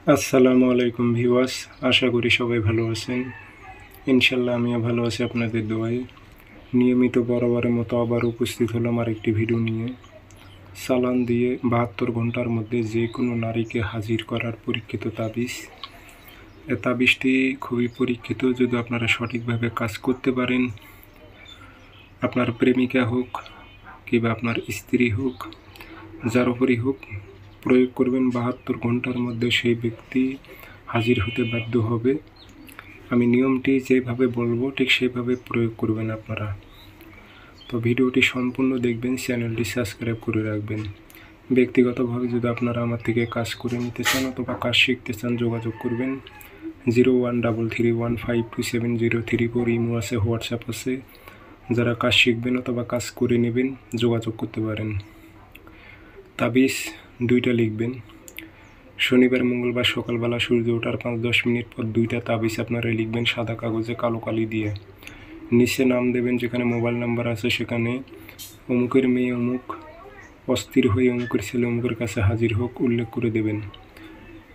আসসালামু আলাইকুম ভিউয়ার্স, আশা করি সবাই ভালো আছেন। ইনশাল্লাহ আমিও ভালো আছি আপনাদের দোয়ায়। নিয়মিত বরাবরের মতো আবার উপস্থিত হলাম আরেকটি ভিডিও নিয়ে। চালান দিয়ে ৭২ ঘন্টার মধ্যে যে কোনো নারীকে হাজির করার পরীক্ষিত তাবিজ। এ তাবিজটি খুবই পরীক্ষিত। যদি আপনারা সঠিকভাবে কাজ করতে পারেন, আপনার প্রেমিকা হোক কিংবা আপনার স্ত্রী হোক, যার উপরই হোক, প্রয়োগ করবেন ৭২ ঘন্টার মধ্যে সেই ব্যক্তি হাজির হতে বাধ্য হবে। আমি নিয়মটি যেভাবে বলবো ঠিক সেভাবে প্রয়োগ করবেন আপনারা। তো ভিডিওটি সম্পূর্ণ দেখবেন, চ্যানেলটি সাবস্ক্রাইব করে রাখবেন। ব্যক্তিগতভাবে যদি আপনারা আমার থেকে কাজ করে নিতে চান অথবা কাজ শিখতে চান, যোগাযোগ করবেন 0133152703 ইমো আছে, হোয়াটসঅ্যাপ আছে। যারা কাজ শিখবেন অথবা কাজ করে নেবেন যোগাযোগ করতে পারেন। তাবিজ 2টা লিখবেন। শনিবার মঙ্গলবার সকালবেলা সূর্য ওঠার 5-10 মিনিট পর 2টা তাবিজ আপনারা লিখবেন সাদা কাগজে কালো কালি দিয়ে। নিচে নাম দেবেন, যেখানে মোবাইল নাম্বার আছে সেখানে অমুকের মেয়ে অমুক অস্থির হয়ে অমুকের ছেলে অমুকের কাছে হাজির হোক উল্লেখ করে দেবেন।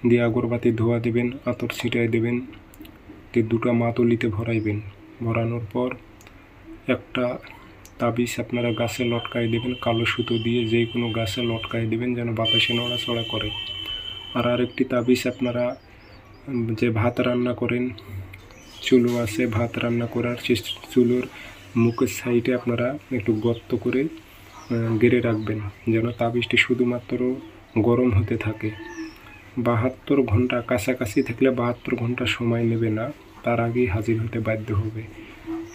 দিয়ে আগরবাতি ধোয়া দেবেন, আতর ছিটায় দেবেন, দিয়ে 2টা মাতুলিতে ভরাইবেন। ভরানোর পর একটা তাবিজ আপনারা গাছে লটকায় দেবেন, কালো সুতো দিয়ে যে কোনো গাছে লটকায় দেবেন যেন বাতাসে নড়াচড়া করে। আর আরেকটি তাবিজ আপনারা যে ভাত রান্না করেন, চুলো আছে, ভাত রান্না করার চুলোর মুখের সাইডে আপনারা একটু গর্ত করে গেড়ে রাখবেন যেন তাবিজটি শুধুমাত্র গরম হতে থাকে। ৭২ ঘন্টা কাছাকাছি থাকলে ৭২ ঘন্টা সময় নেবে না, তার আগেই হাজির হতে বাধ্য হবে।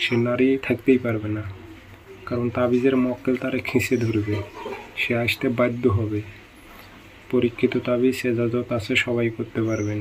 সে নারী থাকতেই পারবে না, কারণ তাবিজের মক্কেল তারে খিঁচে ধরবে, সে আসতে বাধ্য হবে। পরীক্ষিত তাবিজ, এজাজত আছে, সবাই করতে পারবেন।